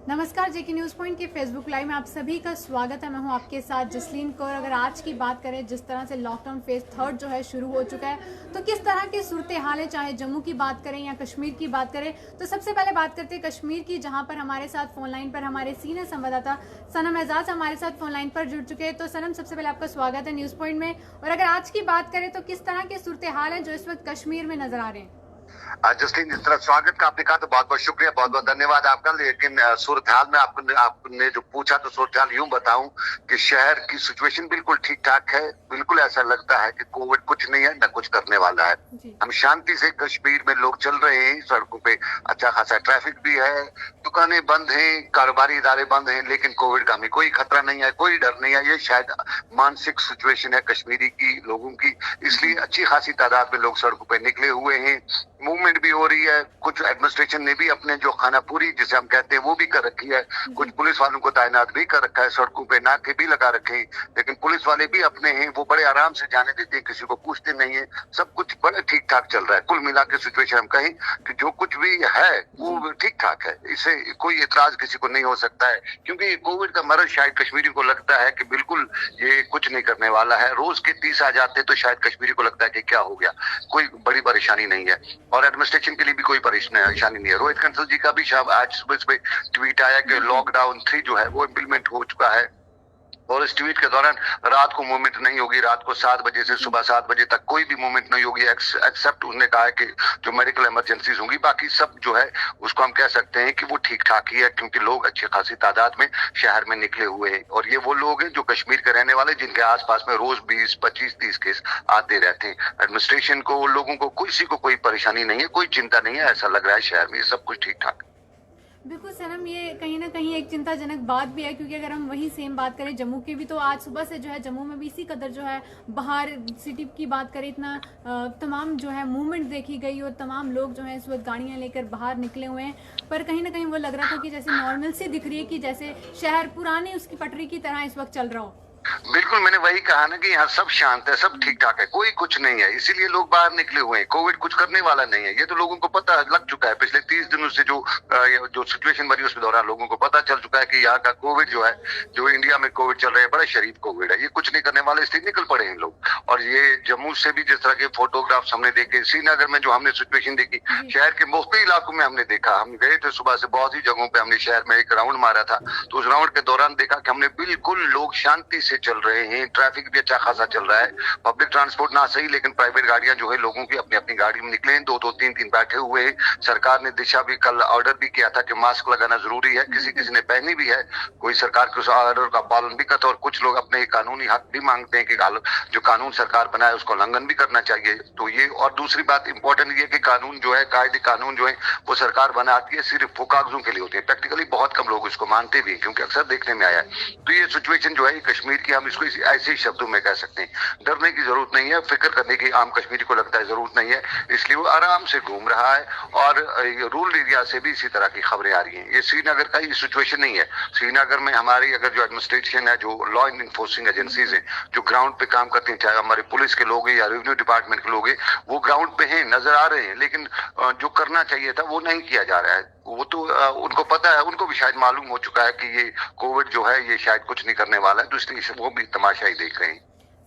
नमस्कार, जेके news point के Facebook live में आप सभी का स्वागत है। मैं हूं आपके साथ जसलीन कौर। अगर आज की बात करें, जिस तरह से लॉकडाउन फेज 3 जो है शुरू हो चुका है, तो किस तरह की सूरत हाल है, चाहे जम्मू की बात करें या कश्मीर की बात करें। तो सबसे पहले बात करते हैं कश्मीर की, जहां पर हमारे साथ फोन लाइन पर हमारे सीनियर संवाददाता सनम एजाज हमारे साथ फोन लाइन पर जुड़ चुके हैं। तो सनम, सबसे पहले आपका स्वागत है न्यूज़ पॉइंट में। और अगर आज की बात करें तो किस तरह के सूरत हाल है जो इस वक्त कश्मीर में नजर आ रहे हैं? जसलीन, इस तरह स्वागत का आपने कहा तो बहुत बहुत शुक्रिया, बहुत बहुत धन्यवाद आपका। लेकिन सूरत हाल में आपने जो पूछा तो सूरत हाल यूं बताऊं कि शहर की सिचुएशन बिल्कुल ठीक ठाक है। बिल्कुल ऐसा लगता है कि कोविड कुछ नहीं है, न कुछ करने वाला है। हम शांति से कश्मीर में लोग चल रहे हैं, सड़कों पे अच्छा खासा ट्रैफिक भी है, दुकानें बंद हैं, कारोबारी इदारे बंद हैं, लेकिन कोविड का हमें कोई खतरा नहीं है, कोई डर नहीं है। ये शायद मानसिक सिचुएशन है कश्मीरी की लोगों की, इसलिए अच्छी खासी तादाद में लोग सड़कों पे निकले हुए हैं। मूवमेंट भी हो रही है। कुछ एडमिनिस्ट्रेशन ने भी अपने जो खानापुरी जिसे हम कहते हैं वो भी कर रखी है। कुछ पुलिस वालों को तैनात भी कर रखा है, सड़कों पे नाके भी लगा रखे हैं। लेकिन पुलिस वाले भी अपने हैं, वो बड़े आराम से जाने देते हैं, किसी को पूछते नहीं है। सब कुछ बड़े ठीक ठाक चल रहा है। कुल मिला के सिचुएशन हम कहें कि जो कुछ भी है वो ठीक ठाक है, इससे कोई एतराज किसी को नहीं हो सकता है। क्योंकि कोविड का मर्ज शायद कश्मीरी को लगता है कि बिल्कुल ये कुछ नहीं करने वाला है। रोज के 30 आ जाते तो शायद कश्मीरी को लगता है कि क्या हो गया, कोई बड़ी परेशानी नहीं है। और एडमिनिस्ट्रेशन के लिए भी कोई परेशानी नहीं है। रोहित कंसल जी का भी आज सुबह सुबह ट्वीट आया कि लॉकडाउन 3 जो है वो इम्प्लीमेंट हो चुका है, और इस ट्वीट के दौरान रात को मूवमेंट नहीं होगी। रात को 7 बजे से सुबह 7 बजे तक कोई भी मूवमेंट नहीं होगी, एक्सेप्ट उन्होंने कहा है कि जो मेडिकल इमरजेंसीज होंगी। बाकी सब जो है उसको हम कह सकते हैं कि वो ठीक ठाक ही है, क्योंकि लोग अच्छी खासी तादाद में शहर में निकले हुए हैं। और ये वो लोग हैं जो कश्मीर के रहने वाले, जिनके आसपास में रोज 20, 25, 30 केस आते रहते हैं। एडमिनिस्ट्रेशन को, लोगों को, किसी को कोई परेशानी नहीं है, कोई चिंता नहीं है। ऐसा लग रहा है शहर में सब कुछ ठीक ठाक। बिल्कुल सनम, ये कहीं ना कहीं एक चिंताजनक बात भी है, क्योंकि अगर हम वही सेम बात करें जम्मू की भी, तो आज सुबह से जो है जम्मू में भी इसी कदर जो है बाहर सिटी की बात करें, इतना तमाम जो है मूवमेंट देखी गई और तमाम लोग जो है इस वक्त गाड़ियां लेकर बाहर निकले हुए हैं। पर कहीं ना कहीं वो लग रहा था कि जैसे नॉर्मल सी दिख रही है, कि जैसे शहर पुरानी उसकी पटरी की तरह इस वक्त चल रहा हो। बिल्कुल, मैंने वही कहा ना कि यहाँ सब शांत है, सब ठीक ठाक है, कोई कुछ नहीं है, इसीलिए लोग बाहर निकले हुए हैं। कोविड कुछ करने वाला नहीं है, ये तो लोगों को पता लग चुका है। पिछले 30 दिनों से जो सिचुएशन बनी उसके दौरान लोगों को पता चल चुका है कि यहाँ का कोविड जो है, जो इंडिया में कोविड चल रहा है, बड़ा शरीफ कोविड है, ये कुछ नहीं करने वाले, इसलिए निकल पड़े हैं लोग। और ये जम्मू से भी जिस तरह के फोटोग्राफ्स हमने देखे, श्रीनगर में जो हमने सिचुएशन देखी, शहर के मुख्तलिफ इलाकों में हमने देखा। हम गए थे सुबह से बहुत ही जगहों पे, हमने शहर में एक राउंड मारा था, तो उस राउंड के दौरान देखा कि हमने बिल्कुल लोग शांति से चल रहे हैं। ट्रैफिक भी अच्छा खासा चल रहा है। पब्लिक ट्रांसपोर्ट ना सही, लेकिन प्राइवेट गाड़ियां जो है लोगों की अपनी अपनी गाड़ी में निकले हैं, 2-2, 3-3 बैठे हुए हैं। सरकार ने दिशा भी कल ऑर्डर भी किया था कि मास्क लगाना जरूरी है, किसी किसी ने पहनी भी है। कोई सरकार के उस ऑर्डर का पालन भी करता है, और कुछ लोग अपने कानूनी हक भी मांगते हैं कि जो कानून सरकार बनाए उसको उल्लंघन भी करना चाहिए। तो ये, और दूसरी बात इंपॉर्टेंट ये कि कानून जो है, कायदे कानून जो है वो सरकार बनाती है, सिर्फ वो कागजों के लिए होते हैं। प्रैक्टिकली बहुत कम लोग इसको मानते भी, क्योंकि अक्सर देखने में आया है। तो ये सिचुएशन जो है कश्मीर की, हम इसको ऐसे शब्दों में कह सकते हैं, डरने की जरूरत नहीं है, फिक्र करने की आम कश्मीरी को लगता है जरूरत नहीं है, इसलिए वो आराम से घूम रहा है। और रूरल एरिया से भी इसी तरह की खबरें आ रही हैं। ये श्रीनगर का ही सिचुएशन नहीं है। श्रीनगर में हमारी अगर जो एडमिनिस्ट्रेशन है, जो लॉ इन्फोर्सिंग एजेंसीज है, जो ग्राउंड पे काम करती हैं, चाहे हमारे पुलिस के लोग हैं या रेवेन्यू डिपार्टमेंट के लोग हैं, वो ग्राउंड पे हैं, नजर आ रहे हैं, लेकिन जो करना चाहिए था वो नहीं किया जा रहा है। वो तो उनको पता है, उनको भी शायद मालूम हो चुका है कि ये कोविड जो है ये शायद कुछ नहीं करने वाला है, तो इसलिए वो भी तमाशा ही देख रहे हैं।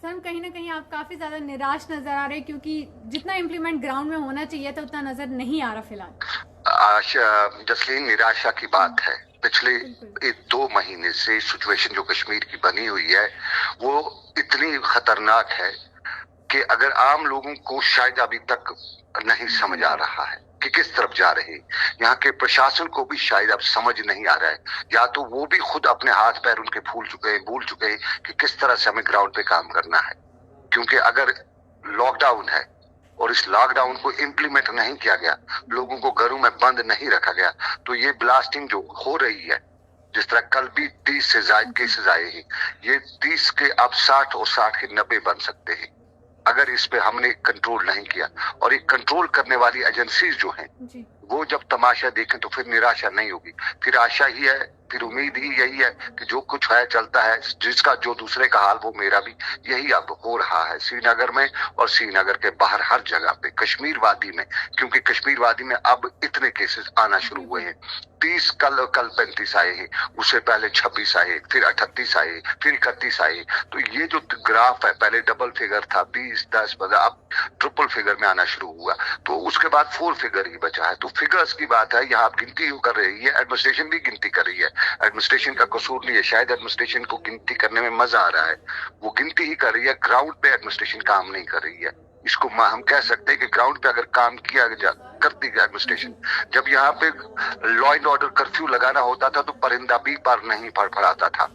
सर, कहीं ना कहीं आप काफी ज्यादा निराश नजर आ रहे हैं, क्योंकि जितना इम्प्लीमेंट ग्राउंड में होना चाहिए था उतना नजर नहीं आ रहा फिलहाल। जसलीन, निराशा की बात है। पिछले 1-2 महीने से सिचुएशन जो कश्मीर की बनी हुई है वो इतनी खतरनाक है कि अगर आम लोगों को शायद अभी तक नहीं समझ आ रहा है कि किस तरफ जा रहे हैं। यहाँ के प्रशासन को भी शायद अब समझ नहीं आ रहा है, या तो वो भी खुद अपने हाथ पैर उनके भूल चुके हैं कि किस तरह से हमें ग्राउंड पे काम करना है। क्योंकि अगर लॉकडाउन है और इस लॉकडाउन को इम्प्लीमेंट नहीं किया गया, लोगों को घरों में बंद नहीं रखा गया, तो ये ब्लास्टिंग जो हो रही है, जिस तरह कल भी 30 से ज्यादा केसेस आए हैं, ये 30 के अब 60 और 60 के 90 बन सकते हैं अगर इस पे हमने कंट्रोल नहीं किया। और ये कंट्रोल करने वाली एजेंसीज जो हैं वो जब तमाशा देखें तो फिर निराशा नहीं होगी, फिर आशा ही है, फिर उम्मीद ही यही है कि जो कुछ है चलता है, जिसका जो दूसरे का हाल वो मेरा भी, यही अब हो रहा है श्रीनगर में और श्रीनगर के बाहर हर जगह पे, कश्मीर वादी में, क्योंकि कश्मीर वादी में अब इतने केसेस आना शुरू हुए हैं। 30 कल 35 आए हैं, उससे पहले 26 आए, फिर 38 आए, फिर 31 आए। तो ये जो ग्राफ है, पहले डबल फिगर था 20, 10, 15, अब ट्रिपल फिगर में आना शुरू हुआ, तो उसके बाद 4 फिगर ही बचा है। तो फिगर्स की बात है, यहाँ गिनती कर रही है, एडमिनिस्ट्रेशन भी गिनती कर रही है। एडमिनिस्ट्रेशन का कसूर नहीं है, शायद एडमिनिस्ट्रेशन को गिनती करने में मजा आ रहा है, वो गिनती ही कर रही है, ग्राउंड पे एडमिनिस्ट्रेशन काम नहीं कर रही है। इसको हम कह सकते हैं कि ग्राउंड पे अगर काम किया करती है एडमिनिस्ट्रेशन, जब यहाँ पे लॉ एंड ऑर्डर कर्फ्यू लगाना होता था तो परिंदा भी पर नहीं फड़फड़ाता था,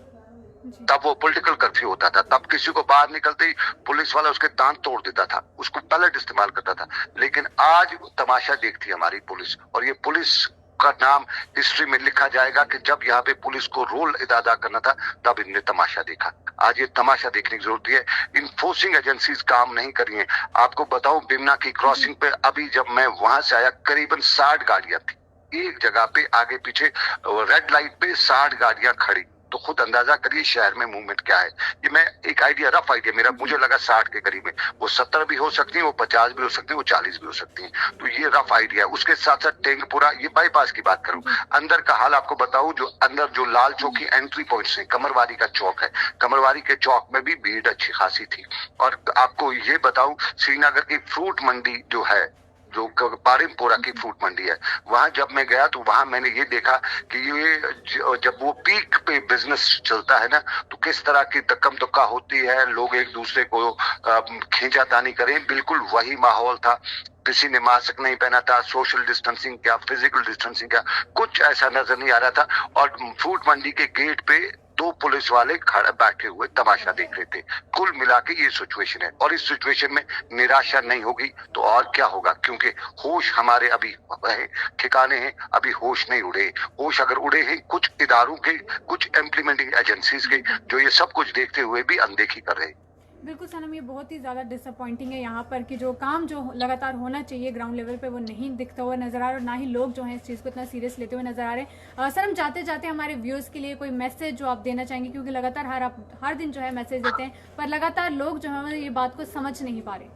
तब वो पॉलिटिकल कर्फ्यू होता था, तब किसी को बाहर निकलते ही पुलिस वाला उसके दांत तोड़ देता था, उसको पैलेट इस्तेमाल करता था। लेकिन आज तमाशा देखती है हमारी पुलिस, और ये पुलिस का नाम हिस्ट्री में लिखा जाएगा कि जब यहाँ पे पुलिस को रोल अदा करना था तब इनने तमाशा देखा। आज ये तमाशा देखने की जरूरत है। इन्फोर्सिंग एजेंसीज काम नहीं कर रही हैं। आपको बताऊं, बिमना की क्रॉसिंग पे अभी जब मैं वहां से आया करीबन 60 गाड़ियां थी एक जगह पे, आगे पीछे रेड लाइट पे 60 गाड़ियां खड़ी। तो खुद अंदाजा करिए शहर में मूवमेंट क्या है। ये मैं एक आइडिया, रफ आइडिया मेरा, मुझे लगा 60 के करीब है। वो 70 भी हो सकती है, वो 50 भी हो सकती है, वो 40 भी हो सकती है। तो ये रफ आइडिया है। उसके साथ साथ टेंगपुरा, ये बाईपास की बात करूं, अंदर का हाल आपको बताऊं, जो अंदर जो लाल चौक की एंट्री पॉइंट्स है, कमरवारी का चौक है, कमरवारी के चौक में भी भीड़ अच्छी खासी थी। और आपको ये बताऊं, श्रीनगर की फ्रूट मंडी जो है, जो पारिमपोरा की फ्रूट मंडी है, वहां जब मैं गया तो वहां मैंने ये देखा कि ये जब वो पीक पे बिजनेस चलता है ना, तो किस तरह की धक्कम धुक्का होती है, लोग एक दूसरे को खींचातानी करें, बिल्कुल वही माहौल था। किसी ने मास्क नहीं पहना था, सोशल डिस्टेंसिंग क्या, फिजिकल डिस्टेंसिंग क्या, कुछ ऐसा नजर नहीं आ रहा था। और फ्रूट मंडी के गेट पे 2 पुलिस वाले खड़े बैठे हुए तमाशा देख रहे थे। कुल मिला के ये सिचुएशन है, और इस सिचुएशन में निराशा नहीं होगी तो और क्या होगा, क्योंकि होश हमारे अभी ठिकाने हैं, अभी होश नहीं उड़े। होश अगर उड़े हैं कुछ इदारों के, कुछ इम्प्लीमेंटिंग एजेंसीज के, जो ये सब कुछ देखते हुए भी अनदेखी कर रहे हैं। बिल्कुल सनम, ये बहुत ही ज़्यादा डिसअपॉइंटिंग है यहाँ पर कि जो काम जो लगातार होना चाहिए ग्राउंड लेवल पे वो नहीं दिखता हुआ नजर आ रहा, और ना ही लोग जो हैं इस चीज़ को इतना सीरियस लेते हुए नजर आ रहे हैं। सनम, जाते जाते हमारे व्यूअर्स के लिए कोई मैसेज जो आप देना चाहेंगे, क्योंकि लगातार हर दिन जो है मैसेज देते हैं, पर लगातार लोग जो है ये बात को समझ नहीं पा रहे।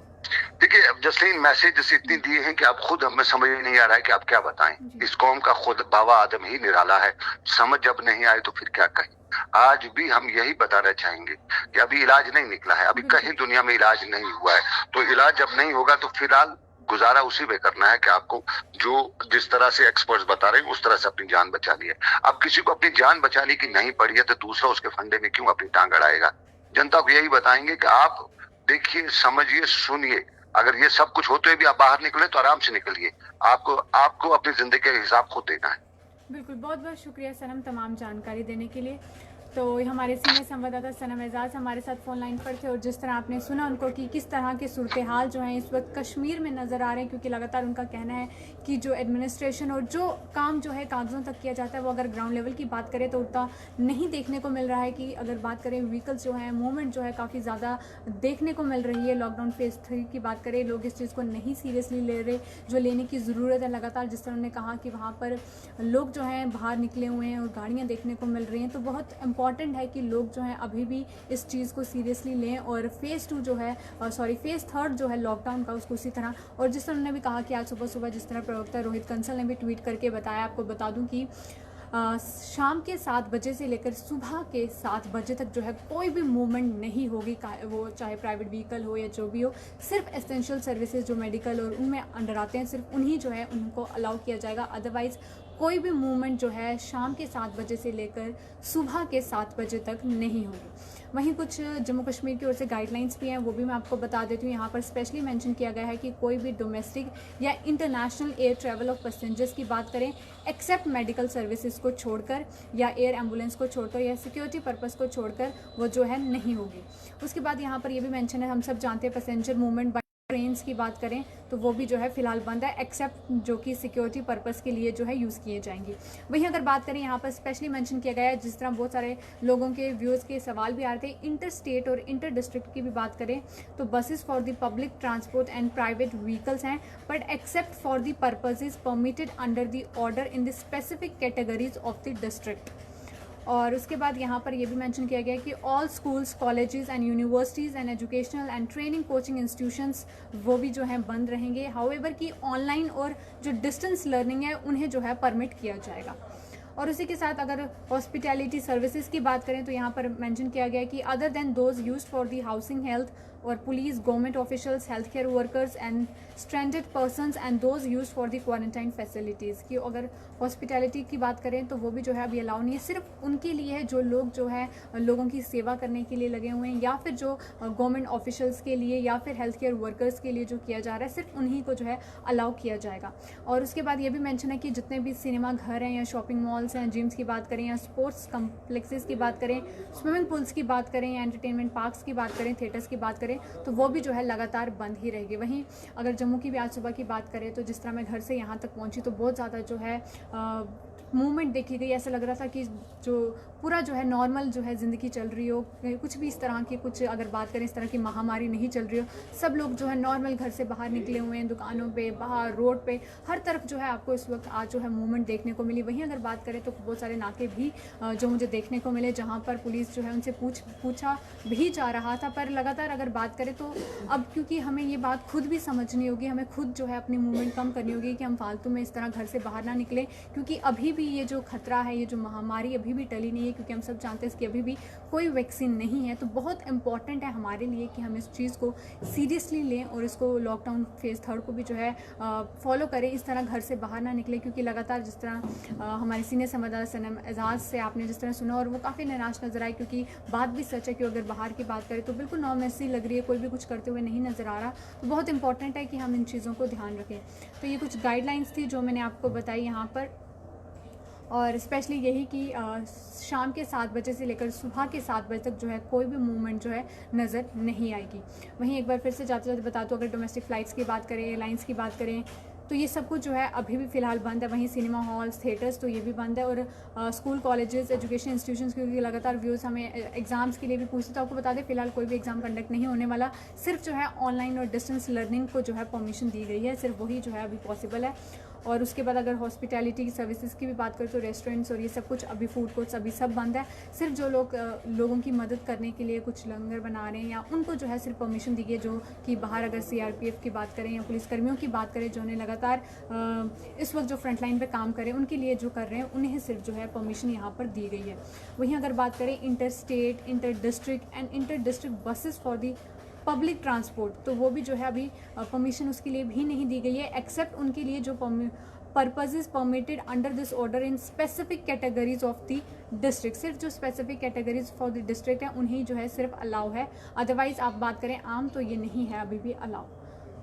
देखिए, जसलीन, मैसेज इतनी दिए हैं कि अब खुद हमें समझ नहीं आ रहा है कि आप क्या बताएं। इस कौम का खुद बाबा आदम ही निराला है, समझ जब नहीं आए तो फिर क्या कहें। आज भी हम यही बताना चाहेंगे कि अभी इलाज नहीं निकला है, अभी कहीं दुनिया में इलाज नहीं हुआ है। तो इलाज जब नहीं होगा तो फिलहाल गुजारा उसी में करना है कि आपको जो जिस तरह से एक्सपर्ट्स बता रहे हैं उस तरह से अपनी जान बचा ली है। अब किसी को अपनी जान बचाने की नहीं पड़ी है तो दूसरा उसके फंडे में क्यों अपनी टांग अड़ाएगा। जनता को यही बताएंगे कि आप देखिए, समझिए, सुनिए। अगर ये सब कुछ होते हुए भी आप बाहर निकले तो आराम से निकलिए। आपको अपनी जिंदगी का हिसाब खुद देना है। बिल्कुल, बहुत बहुत शुक्रिया सनम तमाम जानकारी देने के लिए। तो हमारे सीनियर संवाददाता सनम एजाज हमारे साथ फोन लाइन पर थे, और जिस तरह आपने सुना उनको कि किस तरह के सूरत हाल जो हैं इस वक्त कश्मीर में नज़र आ रहे हैं, क्योंकि लगातार उनका कहना है कि जो एडमिनिस्ट्रेशन और जो काम जो है कागज़ों तक किया जाता है वो अगर ग्राउंड लेवल की बात करें तो उतना नहीं देखने को मिल रहा है। कि अगर बात करें व्हीकल्स जो हैं, मूवमेंट जो है काफ़ी ज़्यादा देखने को मिल रही है। लॉकडाउन फेज़ 3 की बात करें, लोग इस चीज़ को नहीं सीरियसली ले रहे, जो लेने की ज़रूरत है। लगातार जिस तरह उन्होंने कहा कि वहाँ पर लोग जो हैं बाहर निकले हुए हैं और गाड़ियाँ देखने को मिल रही हैं, तो बहुत इंपॉर्टेंट है कि लोग जो हैं अभी भी इस चीज़ को सीरियसली लें, और फेज़ 3 जो है लॉकडाउन का, उसको उसी तरह। और जिस तरह उन्होंने भी कहा कि आज सुबह जिस तरह प्रवक्ता रोहित कंसल ने भी ट्वीट करके बताया, आपको बता दूं कि शाम के 7 बजे से लेकर सुबह के 7 बजे तक जो है कोई भी मूवमेंट नहीं होगी, वो चाहे प्राइवेट व्हीकल हो या जो भी हो। सिर्फ एसेंशियल सर्विसेज जो मेडिकल और उनमें अंडर आते हैं, सिर्फ उन्हीं जो है उनको अलाउ किया जाएगा। अदरवाइज़ कोई भी मूवमेंट जो है शाम के 7 बजे से लेकर सुबह के 7 बजे तक नहीं होगी। वहीं कुछ जम्मू कश्मीर की ओर से गाइडलाइंस भी हैं, वो भी मैं आपको बता देती हूँ। यहाँ पर स्पेशली मेंशन किया गया है कि कोई भी डोमेस्टिक या international air travel of passengers की बात करें, एक्सेप्ट मेडिकल सर्विसेज को छोड़कर या एयर एम्बुलेंस को छोड़कर या सिक्योरिटी पर्पस को छोड़कर, वो जो है नहीं होगी। उसके बाद यहाँ पर ये भी मेंशन है, हम सब जानते हैं पैसेंजर मूवमेंट ट्रेन्स की बात करें तो वो भी जो है फिलहाल बंद है, एक्सेप्ट जो कि सिक्योरिटी पर्पस के लिए जो है यूज़ किए जाएंगे। वहीं अगर बात करें, यहाँ पर स्पेशली मेंशन किया गया है, जिस तरह बहुत सारे लोगों के व्यूज़ के सवाल भी आ रहे थे, इंटर स्टेट और इंटर डिस्ट्रिक्ट की भी बात करें तो buses for the public transport and private vehicles हैं, but except for the purposes permitted under the order in the specific categories of the district. और उसके बाद यहाँ पर ये भी मेंशन किया गया है कि all schools, colleges and universities and educational and training coaching institutions वो भी जो है बंद रहेंगे। हाउएवर कि ऑनलाइन और जो डिस्टेंस लर्निंग है उन्हें जो है परमिट किया जाएगा। और उसी के साथ अगर हॉस्पिटैलिटी सर्विसेज की बात करें तो यहाँ पर मेंशन किया गया है कि other than those used for the housing, health और police, government officials, health care workers and stranded persons and those use for the quarantine facilities की अगर हॉस्पिटैलिटी की बात करें तो वो भी जो है अभी अलाउ नहीं है। सिर्फ उनके लिए है जो लोग जो है लोगों की सेवा करने के लिए लगे हुए हैं, या फिर जो गवर्नमेंट ऑफिशियल्स के लिए या फिर हेल्थ केयर वर्कर्स के लिए जो किया जा रहा है, सिर्फ उन्हीं को जो है अलाउ किया जाएगा। और उसके बाद ये भी मेंशन है कि जितने भी सिनेमा घर हैं या शॉपिंग मॉल्स हैं, जिम्स की बात करें या स्पोर्ट्स कम्प्लेक्सेस की बात करें, स्विमिंग पूल्स की बात करें या एंटरटेनमेंट पार्क्स की बात करें, थिएटर्स की बात करें, तो वो भी जो है लगातार बंद ही रहेगी। वहीं अगर जम्मू की भी आज सुबह की बात करें तो जिस तरह मैं घर से यहाँ तक पहुँची तो बहुत ज़्यादा जो है मूवमेंट देखी गई। ऐसा लग रहा था कि जो पूरा जो है नॉर्मल जो है ज़िंदगी चल रही हो, कुछ भी इस तरह की कुछ अगर बात करें इस तरह की महामारी नहीं चल रही हो। सब लोग जो है नॉर्मल घर से बाहर निकले हुए हैं, दुकानों पे, बाहर रोड पे, हर तरफ जो है आपको इस वक्त आज जो है मूवमेंट देखने को मिली। वहीं अगर बात करें तो बहुत सारे नाके भी जो मुझे देखने को मिले जहाँ पर पुलिस जो है उनसे पूछा भी जा रहा था। पर लगातार अगर बात करें तो अब क्योंकि हमें ये बात खुद भी समझनी होगी, हमें खुद जो है अपनी मूवमेंट कम करनी होगी कि हम फालतू में इस तरह घर से बाहर ना निकलें, क्योंकि अभी भी ये जो खतरा है, ये जो महामारी अभी भी टली नहीं है, क्योंकि हम सब जानते हैं कि अभी भी कोई वैक्सीन नहीं है। तो बहुत इंपॉर्टेंट है हमारे लिए कि हम इस चीज़ को सीरियसली लें और इसको लॉकडाउन फेज़ 3 को भी जो है फॉलो करें, इस तरह घर से बाहर ना निकलें। क्योंकि लगातार जिस तरह हमारे सीनियर संवाददाता सनम एजाज से आपने जिस तरह सुना और वो काफ़ी निराश नजर आए, क्योंकि बात भी सच है कि अगर बाहर की बात करें तो बिल्कुल नॉर्मल लग रही है, कोई भी कुछ करते हुए नहीं नज़र आ रहा। तो बहुत इंपॉर्टेंट है कि हम इन चीज़ों को ध्यान रखें। तो ये कुछ गाइडलाइंस थी जो मैंने आपको बताई यहाँ पर, और स्पेशली यही कि शाम के 7 बजे से लेकर सुबह के 7 बजे तक जो है कोई भी मूवमेंट जो है नज़र नहीं आएगी। वहीं एक बार फिर से जाते जाते बता दूँ, अगर डोमेस्टिक फ़्लाइट्स की बात करें, एयरलाइंस की बात करें, तो ये सब कुछ जो है अभी भी फ़िलहाल बंद है। वहीं सिनेमा हॉल्स, थिएटर्स तो ये भी बंद है। और स्कूल, कॉलेजेस, एजुकेशन इंस्टीट्यूशंस, क्योंकि लगातार व्यूज़ हमें एग्ज़ाम्स के लिए भी पूछते, तो आपको बता दें फ़िलहाल कोई भी एग्ज़ाम कंडक्ट नहीं होने वाला। सिर्फ जो है ऑनलाइन और डिस्टेंस लर्निंग को जो है परमिशन दी गई है, सिर्फ वही जो है अभी पॉसिबल है। और उसके बाद अगर हॉस्पिटैलिटी सर्विसेज की भी बात करें तो रेस्टोरेंट्स और ये सब कुछ अभी, फूड कोर्ट्स अभी सब बंद है। सिर्फ जो लोग लोगों की मदद करने के लिए कुछ लंगर बना रहे हैं या उनको जो है सिर्फ परमिशन दी गई है, जो कि बाहर अगर CRPF की बात करें या पुलिसकर्मियों की बात करें जो उन्हें लगातार इस वक्त जो फ्रंट लाइन पे काम करें, उनके लिए जो कर रहे हैं उन्हें सिर्फ जो है परमिशन यहाँ पर दी गई है। वहीं अगर बात करें inter state, inter district and inter district buses for the public transport, तो वो भी जो है अभी परमिशन उसके लिए भी नहीं दी गई है, एक्सेप्ट उनके लिए जो purposes permitted under this order in specific categories of the district. सिर्फ जो specific categories for the district है उन्हें जो है सिर्फ अलाउ है, अदरवाइज आप बात करें आम तो ये नहीं है अभी भी अलाउ।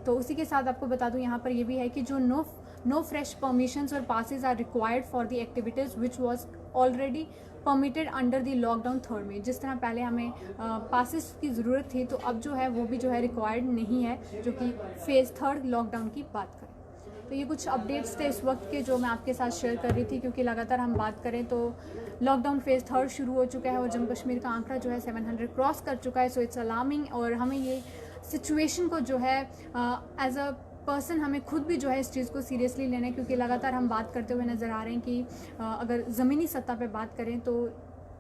तो उसी के साथ आपको बता दूं यहाँ पर ये भी है कि जो नो फ्रेश परमिशंस और passes are required for the activities which was already permitted under the lockdown 3 में। जिस तरह पहले हमें पासेस की ज़रूरत थी, तो अब जो है वो भी जो है रिक्वायर्ड नहीं है, जो कि फेज़ 3 लॉकडाउन की बात करें। तो ये कुछ अपडेट्स थे इस वक्त के जो मैं आपके साथ शेयर कर रही थी, क्योंकि लगातार हम बात करें तो लॉकडाउन फेज़ 3 शुरू हो चुका है और जम्मू कश्मीर का आंकड़ा जो है 700 क्रॉस कर चुका है। सो इट्स अलार्मिंग, और हमें ये सिचुएशन को जो है एज अ पर्सन हमें खुद भी जो है इस चीज़ को सीरियसली लेना है, क्योंकि लगातार हम बात करते हुए नज़र आ रहे हैं कि अगर ज़मीनी सतह पे बात करें तो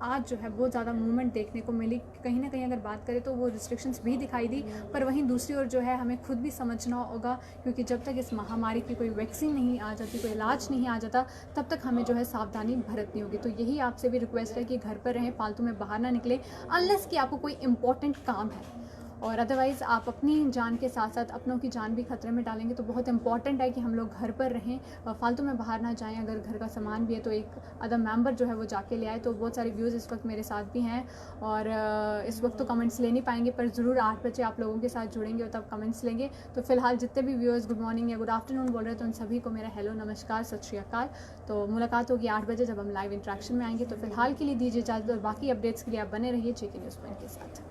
आज जो है बहुत ज़्यादा मूवमेंट देखने को मिली। कहीं ना कहीं अगर बात करें तो वो रिस्ट्रिक्शंस भी दिखाई दी, पर वहीं दूसरी ओर जो है हमें खुद भी समझना होगा, क्योंकि जब तक इस महामारी की कोई वैक्सीन नहीं आ जाती, कोई इलाज नहीं आ जाता, तब तक हमें जो है सावधानी बरतनी होगी। तो यही आपसे भी रिक्वेस्ट है कि घर पर रहें, फालतू में बाहर ना निकलें अनलेस कि आपको कोई इंपॉर्टेंट काम है, और अदरवाइज़ आप अपनी जान के साथ साथ अपनों की जान भी खतरे में डालेंगे। तो बहुत इंपॉर्टेंट है कि हम लोग घर पर रहें, फालतू में बाहर ना जाएं। अगर घर का सामान भी है तो एक अदर मेंबर जो है वो जाके ले आए। तो बहुत सारे व्यूज़ इस वक्त मेरे साथ भी हैं, और इस वक्त तो कमेंट्स ले नहीं पाएंगे, पर ज़रूर 8 बजे आप लोगों के साथ जुड़ेंगे और तब कमेंट्स लेंगे। तो फिलहाल जितने भी व्यूअर्स गुड मॉर्निंग या गुड आफ्टरनून बोल रहे हैं, तो उन सभी को मेरा हेलो, नमस्कार, सत श्री अकाल। तो मुलाकात होगी 8 बजे जब हम लाइव इंट्रैक्शन में आएंगे। तो फिलहाल के लिए दीजिए इजाज़त, और बाकी अपडेट्स के लिए आप बने रहिए JK न्यूज़ पॉइंट के साथ।